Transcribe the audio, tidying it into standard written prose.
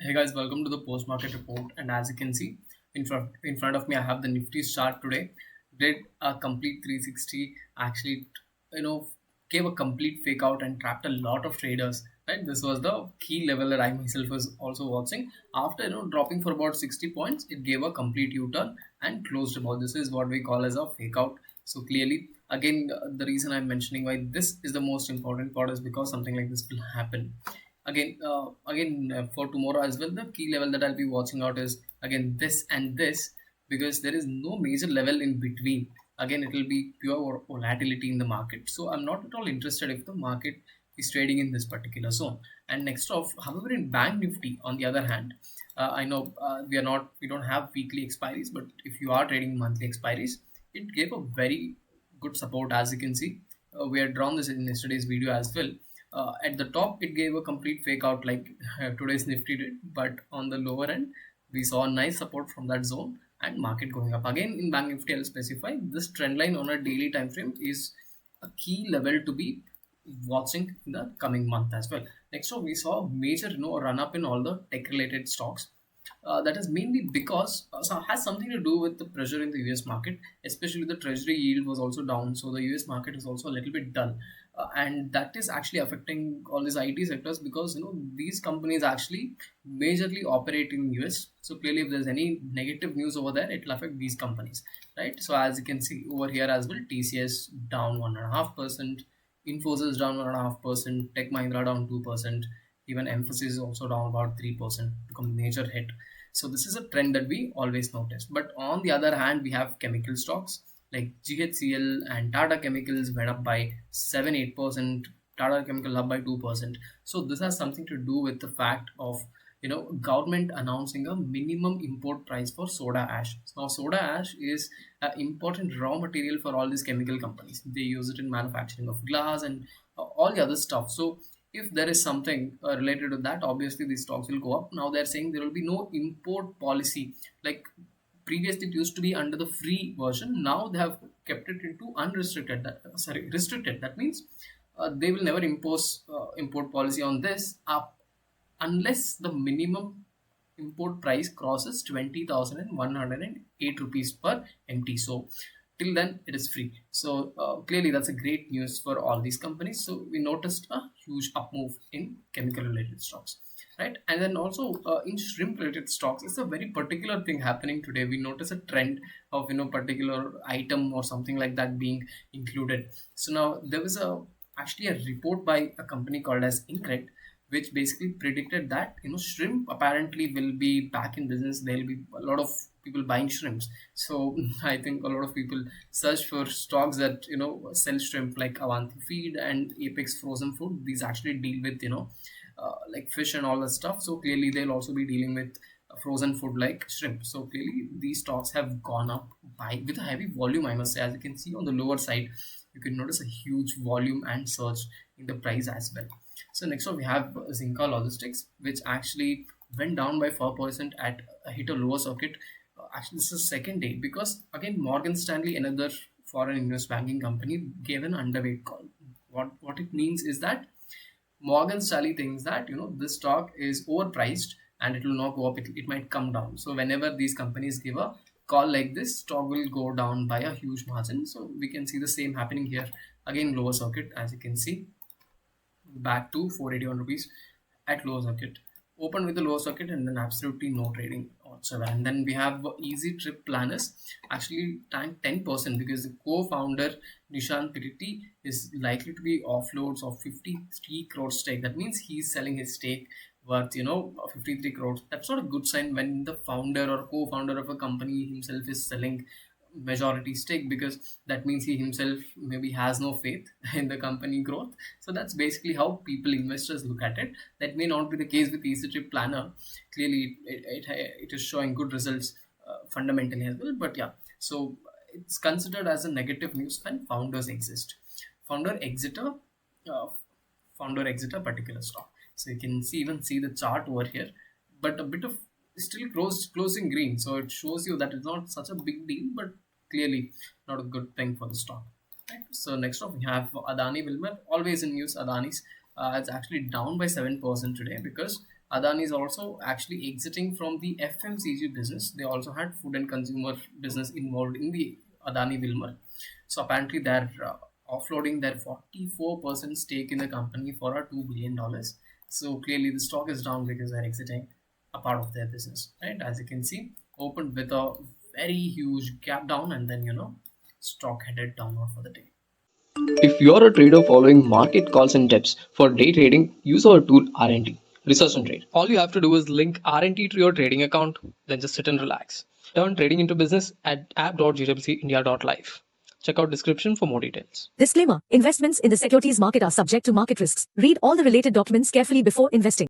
Hey guys, welcome to the post-market report. And as you can see, in front of me, I have the Nifty chart today. Did a complete 360. Actually, you know, gave a complete fake out and trapped a lot of traders. Right, this was the key level that I myself was also watching. After dropping for about 60 points, it gave a complete U-turn and closed about. This is what we call as a fake out. So clearly, again, the reason I'm mentioning why this is the most important part is because something like this will happen again for tomorrow as well. The key level that I'll be watching out is again this and this, because there is no major level in between. Again, it will be pure volatility in the market, so I'm not at all interested if the market is trading in this particular zone. And next off, however, in bank nifty on the other hand, I know we don't have weekly expiries, but if you are trading monthly expiries, it gave a very good support. As you can see, we had drawn this in yesterday's video as well. At the top, it gave a complete fake out like today's Nifty did, but on the lower end, we saw a nice support from that zone and market going up. Again, in Bank Nifty, I'll specify this trend line on a daily time frame is a key level to be watching in the coming month as well. Next up, we saw a major run up in all the tech related stocks. That is mainly because so has something to do with the pressure in the US market, especially the treasury yield was also down. So the US market is also a little bit dull. And that is actually affecting all these IT sectors because these companies actually majorly operate in US. So clearly, if there's any negative news over there, it will affect these companies, right? So as you can see over here as well, TCS down 1.5%, Infosys down 1.5%, Tech Mahindra down 2%. Even Emphasis is also down about 3%, took a major hit. So this is a trend that we always notice. But on the other hand, we have chemical stocks like GHCL and Tata Chemicals went up by 7-8%. Tata Chemical up by 2%. So this has something to do with the fact of government announcing a minimum import price for soda ash. Now soda ash is an important raw material for all these chemical companies. They use it in manufacturing of glass and all the other stuff. So if there is something related to that, obviously these stocks will go up. Now they're saying there will be no import policy. Like previously it used to be under the free version. Now they have kept it into unrestricted. Restricted. That means they will never impose import policy on this up unless the minimum import price crosses 20,108 rupees per MT. So till then it is free. So clearly that's a great news for all these companies. So we noticed a huge up move in chemical related stocks, right? And then also in shrimp related stocks, it's a very particular thing happening today. We notice a trend of particular item or something like that being included. So now there was actually a report by a company called as Incred, which basically predicted that shrimp apparently will be back in business. There'll be a lot of people buying shrimps. So I think a lot of people search for stocks that sell shrimp, like Avanti Feed and Apex Frozen Food. These actually deal with like fish and all that stuff. So clearly they'll also be dealing with frozen food like shrimp. So clearly these stocks have gone up by with a heavy volume, I must say. As you can see on the lower side, you can notice a huge volume and surge in the price as well. So next up we have Zinka Logistics, which actually went down by 4% at hit a lower circuit. Actually, this is second day because again Morgan Stanley, another foreign investment banking company, gave an underweight call. What it means is that Morgan Stanley thinks that this stock is overpriced and it will not go up. It might come down. So whenever these companies give a call like this, stock will go down by a huge margin. So we can see the same happening here. Again, lower circuit, as you can see, back to 481 rupees at lower circuit. Open with the lower circuit and then absolutely no trading whatsoever. And then we have Easy Trip Planners actually tanked 10% because the co-founder Nishant Pitti is likely to be offloads of 53 crore stake. That means he's selling his stake worth 53 crores. That's not a good sign when the founder or co-founder of a company himself is selling majority stake, because that means he himself maybe has no faith in the company growth. So that's basically how investors look at it. That may not be the case with Easy Trip Planner. Clearly it is showing good results fundamentally as well, but yeah, so it's considered as a negative news when founders exist. Founder exit a particular stock. So you can even see the chart over here, but a bit of still closing green. So it shows you that it's not such a big deal, but clearly not a good thing for the stock. Right? So next up we have Adani Wilmar, always in news. Adani's it's actually down by 7% today because Adani is also actually exiting from the FMCG business. They also had food and consumer business involved in the Adani Wilmar. So apparently they're offloading their 44% stake in the company for a $2 billion. So clearly the stock is down because they're exiting a part of their business, right? As you can see, opened with a very huge gap down, and then stock headed downward for the day. If you're a trader following market calls and tips for day trading, use our tool RNT, Research and Trade. All you have to do is link RNT to your trading account, then just sit and relax. Turn trading into business at app.gwcindia.live. Check out description for more details. Disclaimer: investments in the securities market are subject to market risks. Read all the related documents carefully before investing.